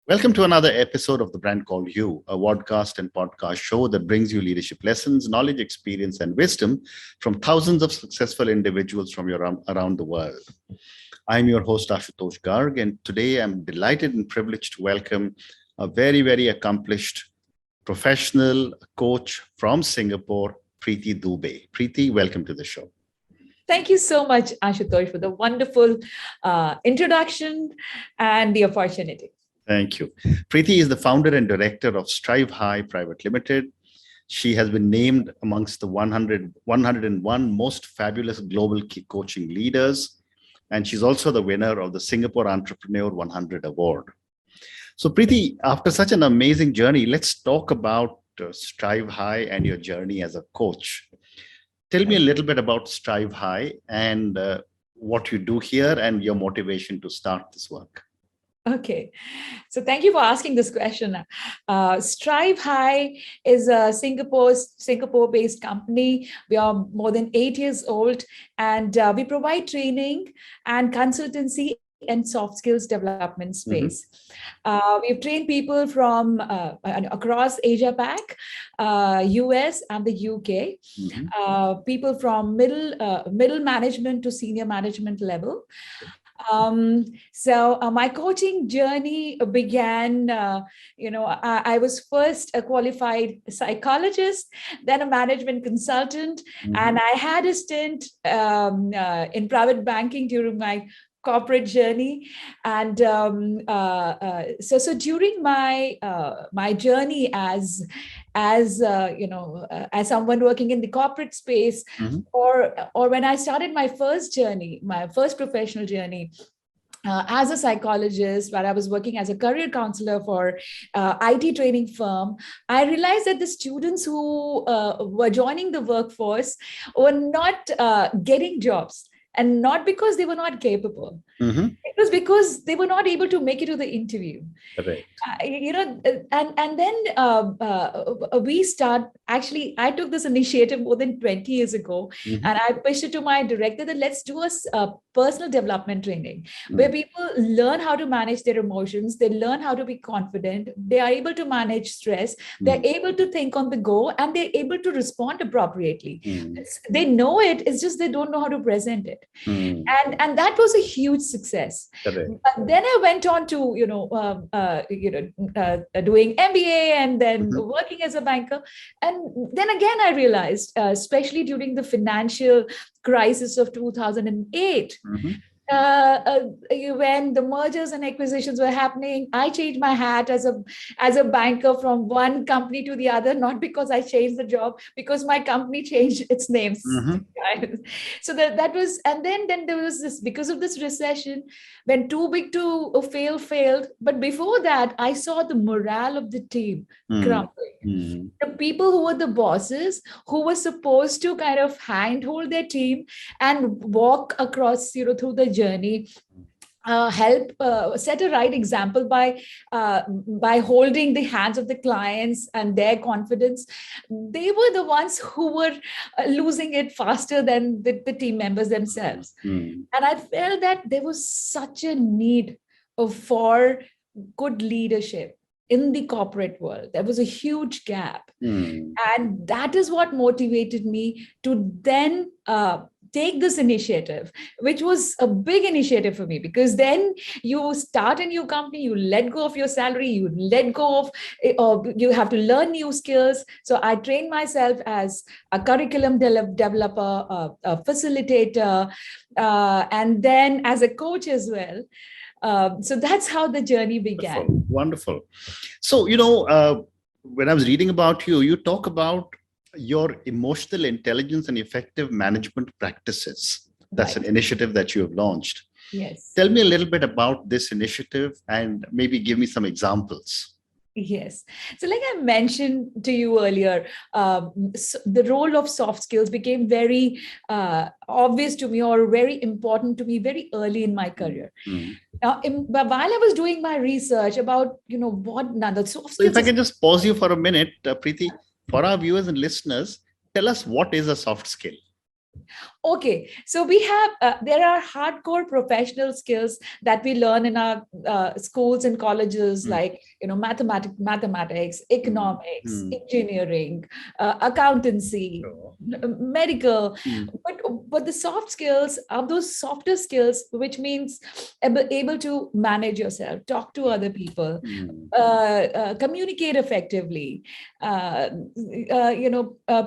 Welcome to another episode of The Brand Called You, a podcast and podcast show that brings you leadership lessons, knowledge, experience, and wisdom from thousands of successful individuals from around the world. I'm your host, Ashutosh Garg, and today I'm delighted and privileged to welcome a very, very accomplished professional coach from Singapore, Preeti Dubey. Preeti, welcome to the show. Thank you so much, Ashutosh, for the wonderful introduction and the opportunity. Thank you. Preeti is the founder and director of Strive High Private Limited. She has been named amongst the 101 most fabulous global coaching leaders. And she's also the winner of the Singapore Entrepreneur 100 Award. So Preeti, after such an amazing journey, let's talk about Strive High and your journey as a coach. Tell me a little bit about Strive High and what you do here and your motivation to start this work. Okay, so thank you for asking this question. Strive High is a Singapore-based company. We are more than 8 years old, and we provide training and consultancy and soft skills development space. We've trained people from across Asia Pac, US and the UK, people from middle management to senior management level. So my coaching journey began, I was first a qualified psychologist, then a management consultant, and I had a stint in private banking during my corporate journey. And so during my journey as someone working in the corporate space, or when I started my first professional journey, as a psychologist, where I was working as a career counselor for IT training firm, I realized that the students who were joining the workforce were not getting jobs. And not because they were not capable. It was because they were not able to make it to the interview. Right. And then we start, actually, I took this initiative more than 20 years ago, and I pitched it to my director that let's do a personal development training where people learn how to manage their emotions, they learn how to be confident, they are able to manage stress, they're able to think on the go, and they're able to respond appropriately. They know it, it's just they don't know how to present it. And that was a huge success. Then I went on to doing MBA and then working as a banker. And then again I realized, especially during the financial crisis of 2008, when the mergers and acquisitions were happening, I changed my hat as a banker from one company to the other, not because I changed the job, because my company changed its names. So that was, and then there was this, because of this recession, when too big to failed. But before that, I saw the morale of the team crumbling. The people who were the bosses, who were supposed to kind of handhold their team and walk across, through the journey, help set a right example by holding the hands of the clients and their confidence. They were the ones who were losing it faster than the team members themselves. And I felt that there was such a need for good leadership in the corporate world. There was a huge gap. And that is what motivated me to then take this initiative, which was a big initiative for me, because then you start a new company, you let go of your salary, you let go of, or you have to learn new skills. So I trained myself as a curriculum developer, a facilitator, and then as a coach as well. So that's how the journey began. Wonderful. So, when I was reading about you, you talk about your emotional intelligence and effective management practices. That's an initiative that you have launched. Yes. Tell me a little bit about this initiative and maybe give me some examples. Yes. So like I mentioned to you earlier, the role of soft skills became very obvious to me, or very important to me, very early in my career. Now, while I was doing my research about, what the soft skills. So if I can just pause you for a minute, Preeti, for our viewers and listeners, tell us what is a soft skill? Okay, so we have there are hardcore professional skills that we learn in our schools and colleges, like mathematics, economics, engineering, accountancy, medical. But the soft skills are those softer skills, which means able to manage yourself, talk to other people, communicate effectively,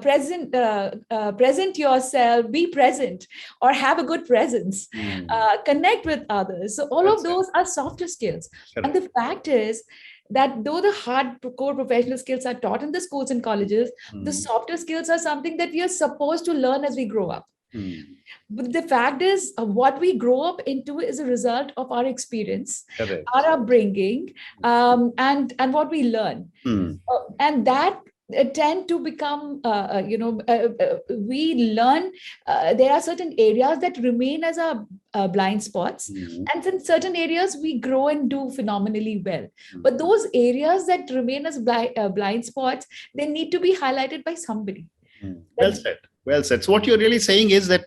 present yourself, be present, or have a good presence, connect with others. So all of those are softer skills. And the fact is that though the hardcore professional skills are taught in the schools and colleges, the softer skills are something that we are supposed to learn as we grow up. But the fact is, what we grow up into is a result of our experience, our upbringing, and what we learn. And that tend to become, we learn, there are certain areas that remain as our blind spots. And in certain areas, we grow and do phenomenally well. But those areas that remain as blind spots, they need to be highlighted by somebody. Well said. Well said. So what you're really saying is that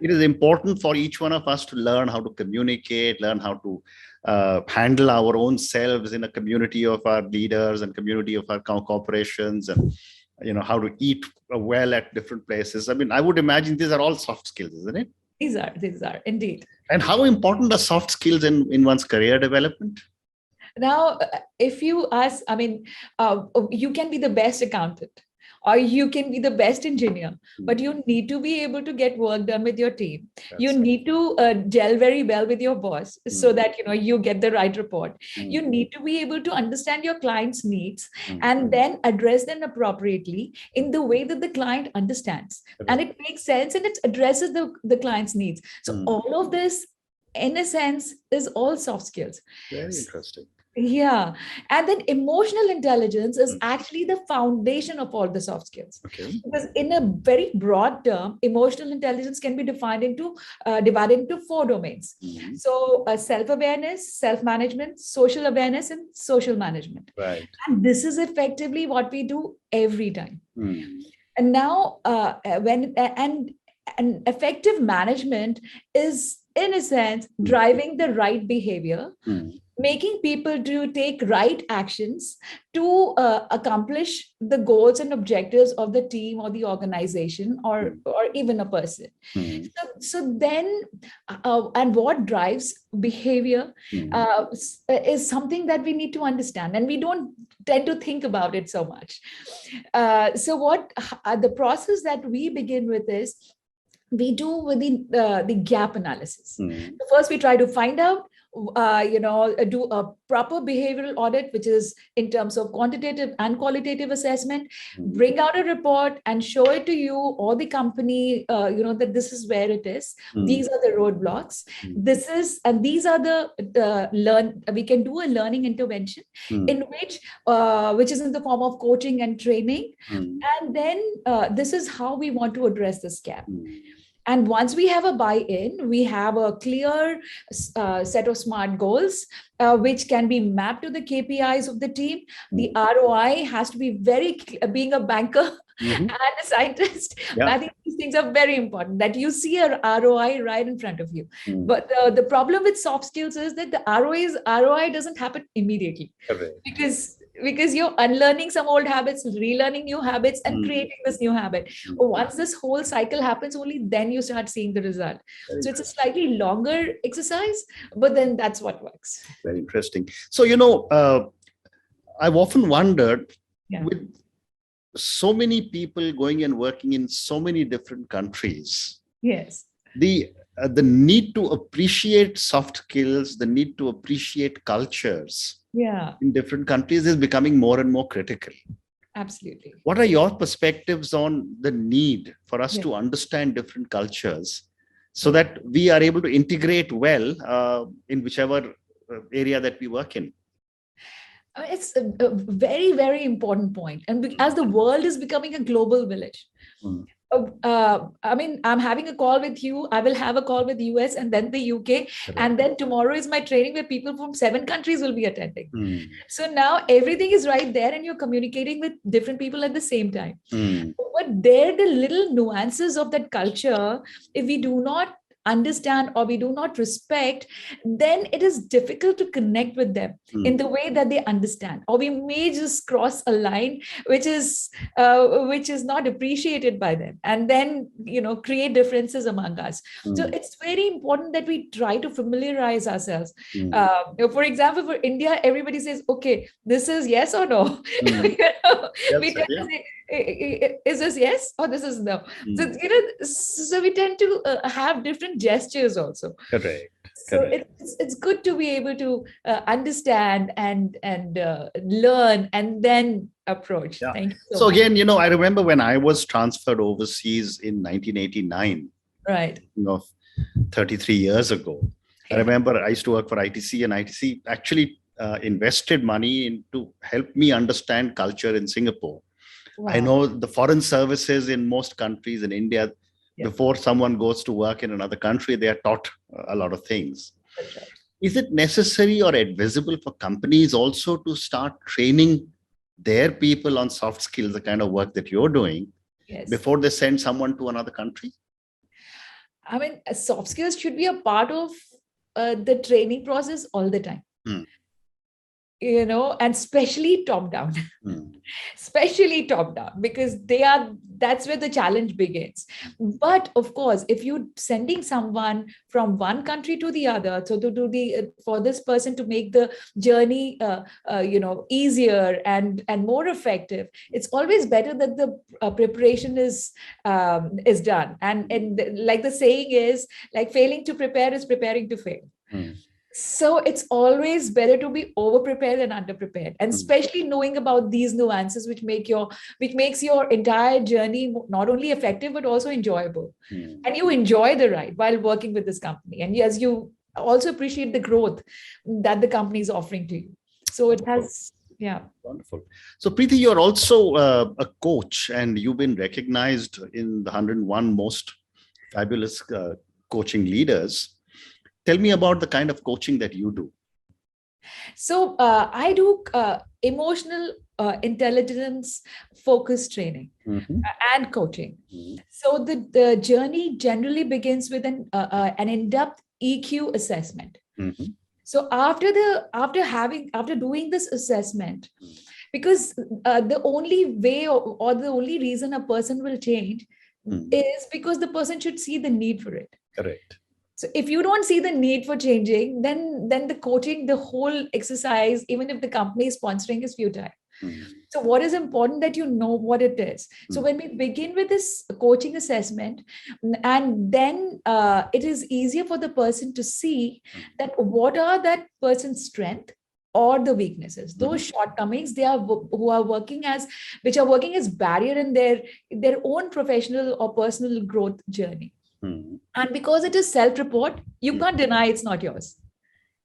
it is important for each one of us to learn how to communicate, learn how to handle our own selves in a community of our leaders and community of our corporations, and how to eat well at different places. I mean, I would imagine these are all soft skills, isn't it? These are indeed. And how important are soft skills in one's career development? Now, if you ask, I mean, you can be the best accountant, or you can be the best engineer, but you need to be able to get work done with your team. You need to gel very well with your boss so that you get the right report. You need to be able to understand your client's needs and then address them appropriately in the way that the client understands. And it makes sense and it addresses the client's needs. So all of this, in a sense, is all soft skills. Very interesting. Yeah. And then emotional intelligence is actually the foundation of all the soft skills. Because in a very broad term, emotional intelligence can be divided into 4 domains. So self-awareness, self-management, social awareness, and social management. Right. And this is effectively what we do every time. And now and effective management is, in a sense, driving the right behavior, making people to take right actions to accomplish the goals and objectives of the team or the organization or even a person. So then, and what drives behavior is something that we need to understand, and we don't tend to think about it so much. So what the process that we begin with is, we do with the gap analysis. So first, we try to find out, do a proper behavioral audit, which is in terms of quantitative and qualitative assessment, bring out a report and show it to you or the company, that this is where it is. These are the roadblocks. These are we can do a learning intervention in which is in the form of coaching and training. And then this is how we want to address this gap. And once we have a buy-in, we have a clear set of SMART goals, which can be mapped to the KPIs of the team. The ROI has to be being a banker and a scientist. I think these things are very important, that you see a ROI right in front of you. But the problem with soft skills is that the ROI doesn't happen immediately. Because you're unlearning some old habits, relearning new habits, and creating this new habit. Once this whole cycle happens, only then you start seeing the result. So it's a slightly longer exercise, but then that's what works. Very interesting. So, I've often wondered, with so many people going and working in so many different countries, the need to appreciate soft skills, the need to appreciate cultures in different countries is becoming more and more critical. Absolutely. What are your perspectives on the need for us to understand different cultures so that we are able to integrate well in whichever area that we work in? It's a very, very important point. And as the world is becoming a global village, I mean, I'm having a call with you. I will have a call with the US and then the UK. Correct. And then tomorrow is my training where people from 7 countries will be attending. Mm. So now everything is right there and you're communicating with different people at the same time. Mm. But there, the little nuances of that culture, if we do not understand or we do not respect, then it is difficult to connect with them in the way that they understand, or we may just cross a line which is not appreciated by them, and then create differences among us. So it's very important that we try to familiarize ourselves. For example, for India, everybody says, okay, this is yes or no. We tend to say, is this yes or this is no? So we tend to have different gestures also. Correct. So it's good to be able to understand and learn and then approach. Yeah. Thank you so much. Again, I remember when I was transferred overseas in 1989. Right. 33 years ago. I remember I used to work for ITC, and ITC actually invested money to help me understand culture in Singapore. Wow. I know the foreign services in most countries in India, before someone goes to work in another country, they are taught a lot of things. That's right. Is it necessary or advisable for companies also to start training their people on soft skills, the kind of work that you're doing, before they send someone to another country? I mean, soft skills should be a part of the training process all the time. And especially top down, especially top down, because that's where the challenge begins. But of course, if you're sending someone from one country to the other, so for this person to make the journey, easier and more effective, it's always better that the preparation is done. And like the saying is, like, failing to prepare is preparing to fail. So it's always better to be over prepared than under prepared, and especially knowing about these nuances, which makes your entire journey not only effective but also enjoyable. And you enjoy the ride while working with this company, and yes, you also appreciate the growth that the company is offering to you. So it has, wonderful. So Preeti, you're also a coach, and you've been recognized in the 101 most fabulous coaching leaders. Tell me about the kind of coaching that you do. So I do emotional intelligence focused training and coaching. So the journey generally begins with an in-depth EQ assessment. So after doing this assessment, because the only way or the only reason a person will change is because the person should see the need for it. Correct. So if you don't see the need for changing, then the coaching, the whole exercise, even if the company is sponsoring, is futile. So what is important that you know what it is. So when we begin with this coaching assessment, and then it is easier for the person to see that what are that person's strength or the weaknesses, those shortcomings which are working as barrier in their own professional or personal growth journey. And because it is self-report, you can't deny it's not yours.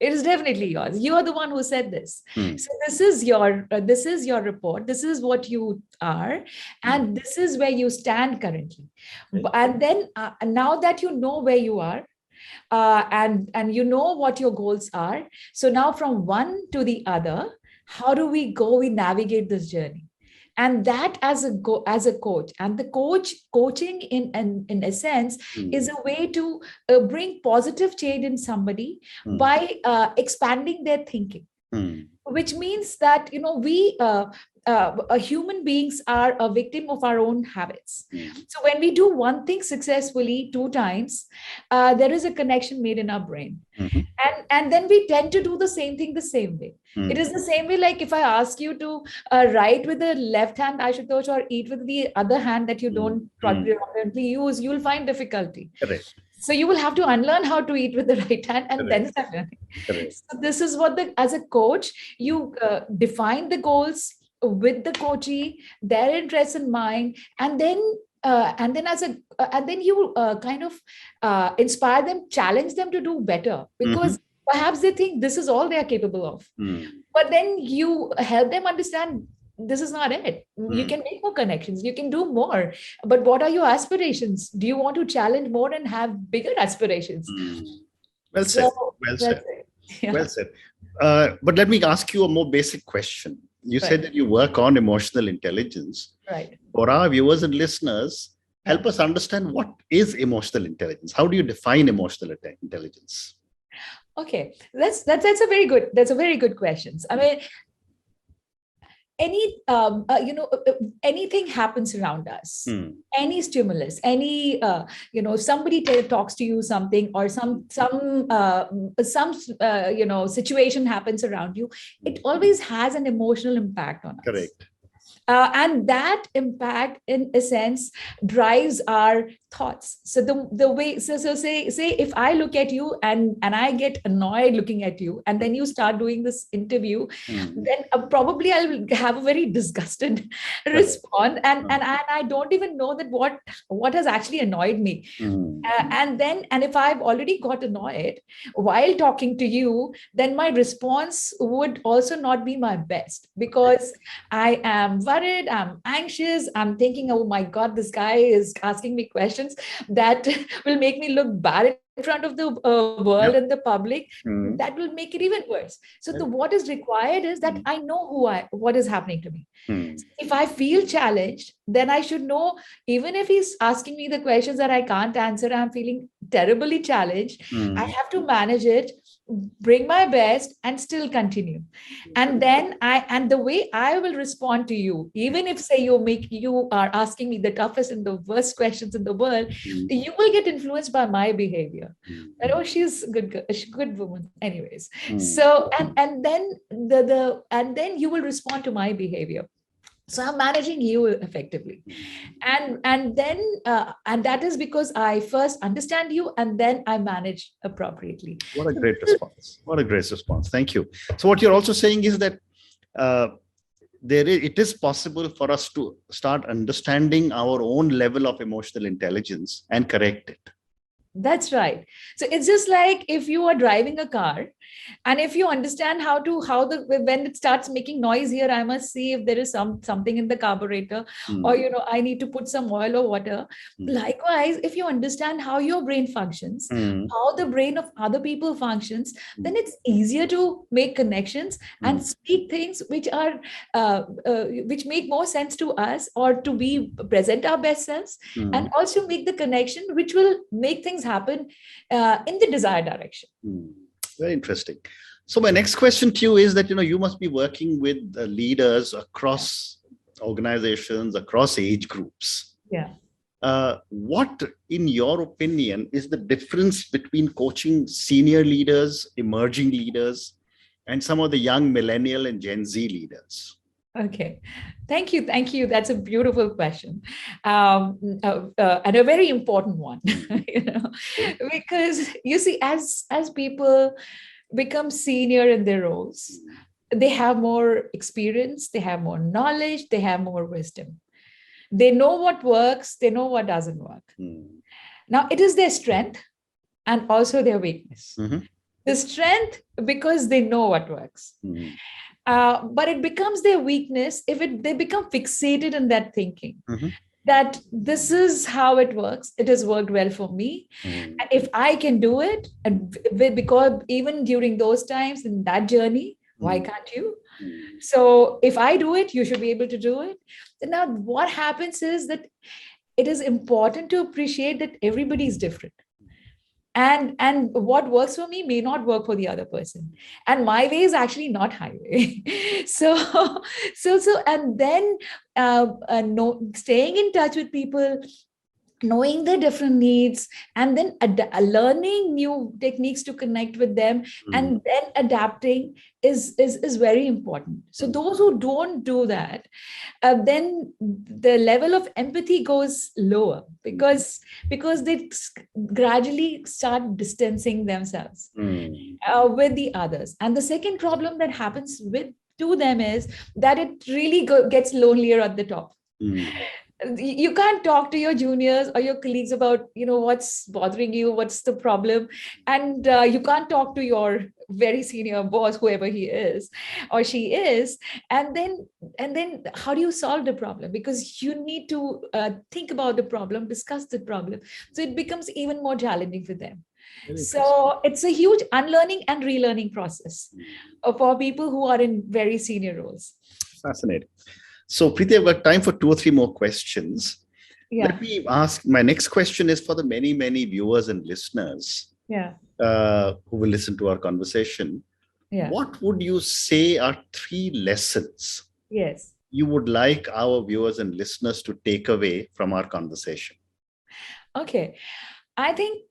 It is definitely yours. You are the one who said this. So this is your report. This is what you are, and this is where you stand currently. And then now that you know where you are, and you know what your goals are, so now from one to the other, how do we navigate this journey? And that as a coach, and the coaching in a sense is a way to bring positive change in somebody by expanding their thinking, which means that we human beings are a victim of our own habits. So when we do one thing successfully 2 times, there is a connection made in our brain. And then we tend to do the same thing the same way. It is the same way, like if I ask you to write with the left hand, Ashutosh, or eat with the other hand that you don't predominantly use, you'll find difficulty. Correct. So you will have to unlearn how to eat with the right hand and then start learning. So this is what as a coach, you define the goals with the coachee, their interests in mind, and then you kind of inspire them, challenge them to do better, because perhaps they think this is all they are capable of. But then you help them understand this is not it. You can make more connections, you can do more. But what are your aspirations? Do you want to challenge more and have bigger aspirations? Well said. Well said. Yeah. Well said. But let me ask you a more basic question. You said that you work on emotional intelligence. Right. For our viewers and listeners, help us understand what is emotional intelligence. How do you define emotional intelligence? Okay, that's a very good question. I mean, anything happens around us, any stimulus, any somebody talks to you something, or some situation happens around you, it always has an emotional impact on us. Correct. And that impact, in a sense, drives our thoughts. So the way, so say if I look at you and I get annoyed looking at you, and then you start doing this interview, then probably I'll have a very disgusted response, and I don't even know that what has actually annoyed me. And if I've already got annoyed while talking to you, then my response would also not be my best, because I am worried, I'm anxious, I'm thinking, oh my God, this guy is asking me questions that will make me look bad in front of the world and the public. That will make it even worse. So what is required is that I know what is happening to me. If I feel challenged, then I should know, even if he's asking me the questions that I can't answer, I'm feeling terribly challenged, I have to manage it, bring my best, and still continue. And then the way I will respond to you, even if say you are asking me the toughest and the worst questions in the world, you will get influenced by my behavior. That, oh, she's a good woman anyways. So and then you will respond to my behavior. So I'm managing you effectively, and then that is because I first understand you, and then I manage appropriately. What a great response! What a great response! Thank you. So what you're also saying is that it is possible for us to start understanding our own level of emotional intelligence and correct it. That's right. So it's just like if you are driving a car, and if you understand when it starts making noise here, I must see if there is something in the carburetor, or I need to put some oil or water. Likewise, if you understand how your brain functions, how the brain of other people functions, then it's easier to make connections and speak things which are which make more sense to us, or to be present our best selves, and also make the connection which will make things happen in the desired direction. Very interesting. So my next question to you is that, you must be working with leaders across organizations, across age groups. Yeah. What, in your opinion, is the difference between coaching senior leaders, emerging leaders, and some of the young millennial and Gen Z leaders? Okay, thank you. That's a beautiful question, and a very important one. Because you see, as people become senior in their roles, they have more experience, they have more knowledge, they have more wisdom. They know what works, they know what doesn't work. Now, it is their strength and also their weakness. The strength, because they know what works. But it becomes their weakness if they become fixated in that thinking, that this is how it works. It has worked well for me. And if I can do it, and because even during those times in that journey, why can't you? So if I do it, you should be able to do it. Now, what happens is that it is important to appreciate that everybody is different. And what works for me may not work for the other person, and my way is actually not highway. so and then staying in touch with people, knowing their different needs, and then learning new techniques to connect with them, and then adapting is very important. So those who don't do that, then the level of empathy goes lower, because they gradually start distancing themselves with the others. And the second problem that happens to them is that it really gets lonelier at the top. You can't talk to your juniors or your colleagues about, what's bothering you, what's the problem. And you can't talk to your very senior boss, whoever he is or she is. And then how do you solve the problem? Because you need to think about the problem, discuss the problem. So it becomes even more challenging for them. So it's a huge unlearning and relearning process for people who are in very senior roles. Fascinating. So, Preeti, I've got time for 2 or 3 more questions. Yeah. Let me ask, my next question is for the many, many viewers and listeners who will listen to our conversation. Yeah. What would you say are 3 lessons Yes. you would like our viewers and listeners to take away from our conversation? Okay. I think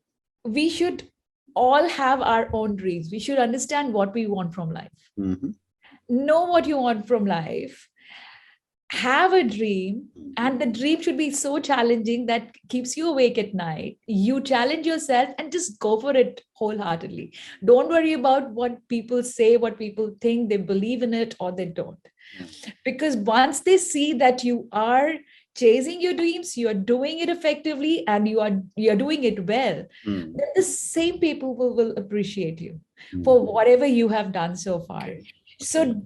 we should all have our own dreams. We should understand what we want from life. Mm-hmm. Know what you want from life. Have a dream, and the dream should be so challenging that keeps you awake at night. You challenge yourself and just go for it wholeheartedly. Don't worry about what people say, what people think, they believe in it or they don't. Because once they see that you are chasing your dreams, you are doing it effectively, and you're doing it well, then the same people will appreciate you for whatever you have done so far. So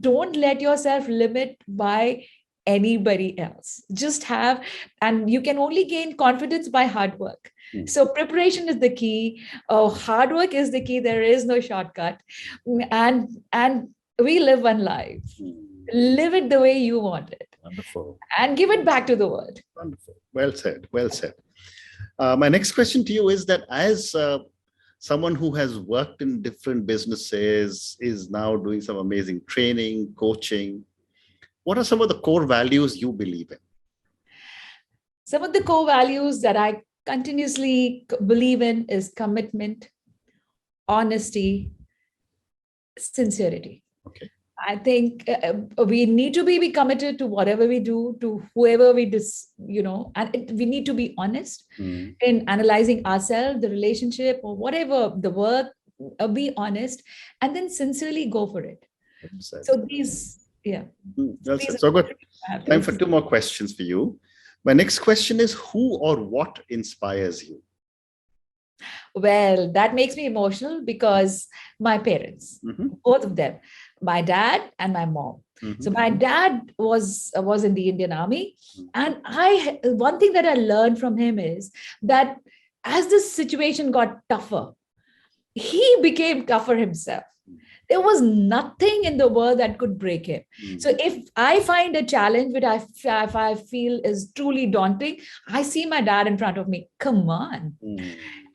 don't let yourself limit by anybody else. Just have, and you can only gain confidence by hard work. So preparation is the key. Hard work is the key. There is no shortcut. And we live one life. Live it the way you want it. Wonderful. And give it back to the world. Wonderful. Well said. Well said. My next question to you is that as someone who has worked in different businesses, is now doing some amazing training, coaching, what are some of the core values you believe in? Some of the core values that I continuously believe in is commitment, honesty, sincerity. Okay. I think we need to be committed to whatever we do, to whoever we and we need to be honest in analyzing ourselves, the relationship, or whatever the work. Be honest, and then sincerely go for it. So these, Well said. So I've got time for 2 more questions for you. My next question is, who or what inspires you? Well, that makes me emotional because my parents, both of them, my dad and my mom. So my dad was in the Indian Army, and one thing that I learned from him is that as this situation got tougher, he became tougher himself. There was nothing in the world that could break him. So if I find a challenge which I feel is truly daunting, I see my dad in front of me. Come on.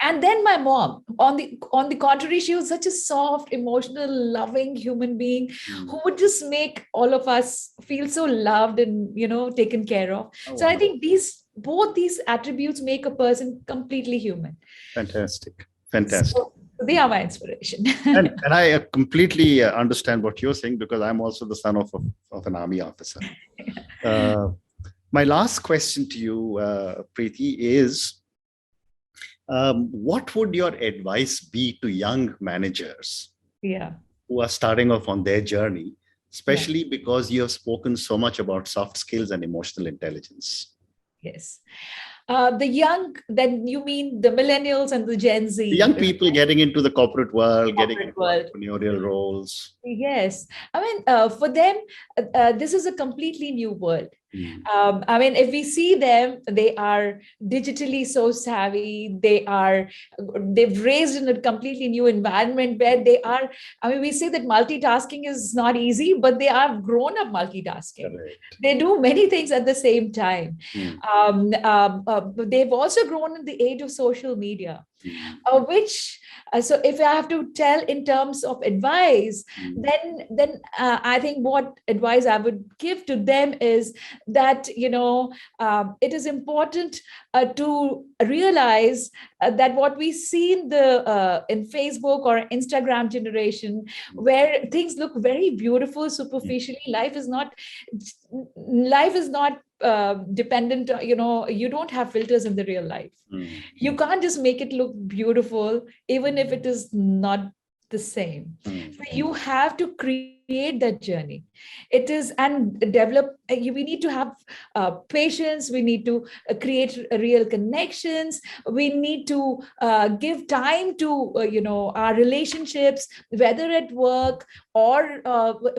And then my mom, on the contrary, she was such a soft, emotional, loving human being who would just make all of us feel so loved and, taken care of. So I think both these attributes make a person completely human. Fantastic. So they are my inspiration. and I completely understand what you're saying, because I'm also the son of an army officer. My last question to you, Preeti, is what would your advice be to young managers who are starting off on their journey, especially because you have spoken so much about soft skills and emotional intelligence? Yes. The young, then you mean the millennials and the Gen Z? The young people getting into the corporate world, getting into entrepreneurial roles. Yes. I mean, for them, this is a completely new world. I mean, if we see them, they are digitally so savvy. They've raised in a completely new environment where they are. I mean, we say that multitasking is not easy, but they are grown up multitasking. Correct. They do many things at the same time. They've also grown in the age of social media, so if I have to tell in terms of advice, then I think what advice I would give to them is that, it is important to realize that what we see in Facebook or Instagram generation, where things look very beautiful superficially, life is not dependent, you don't have filters in the real life. You can't just make it look beautiful, even if it is not the same. Mm. So you have to create that journey. It is, and develop, we need to have patience. We need to create real connections. We need to give time to, our relationships, whether at work or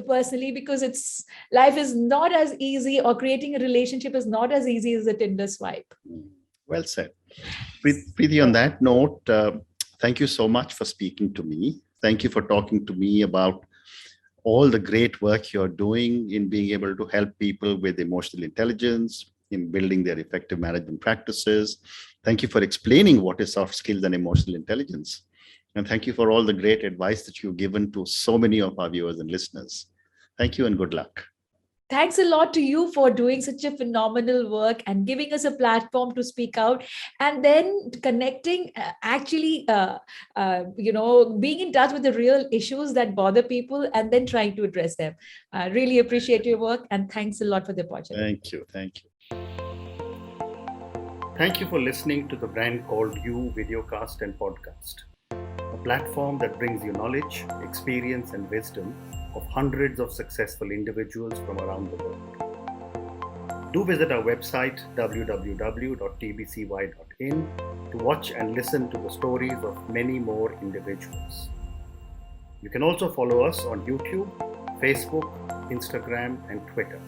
personally, because life is not as easy, or creating a relationship is not as easy as a Tinder swipe. Well said. Preeti, on that note, thank you so much for speaking to me. Thank you for talking to me about all the great work you're doing in being able to help people with emotional intelligence, in building their effective management practices. Thank you for explaining what is soft skills and emotional intelligence. And thank you for all the great advice that you've given to so many of our viewers and listeners. Thank you and good luck. Thanks a lot to you for doing such a phenomenal work and giving us a platform to speak out, and then connecting, being in touch with the real issues that bother people and then trying to address them. I really appreciate your work, and thanks a lot for the opportunity. Thank you. Thank you. Thank you for listening to the Brand Called You videocast and podcast, a platform that brings you knowledge, experience, and wisdom of hundreds of successful individuals from around the world. Do visit our website www.tbcy.in to watch and listen to the stories of many more individuals. You can also follow us on YouTube, Facebook, Instagram, and Twitter.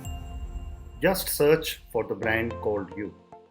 Just search for the Brand Called You.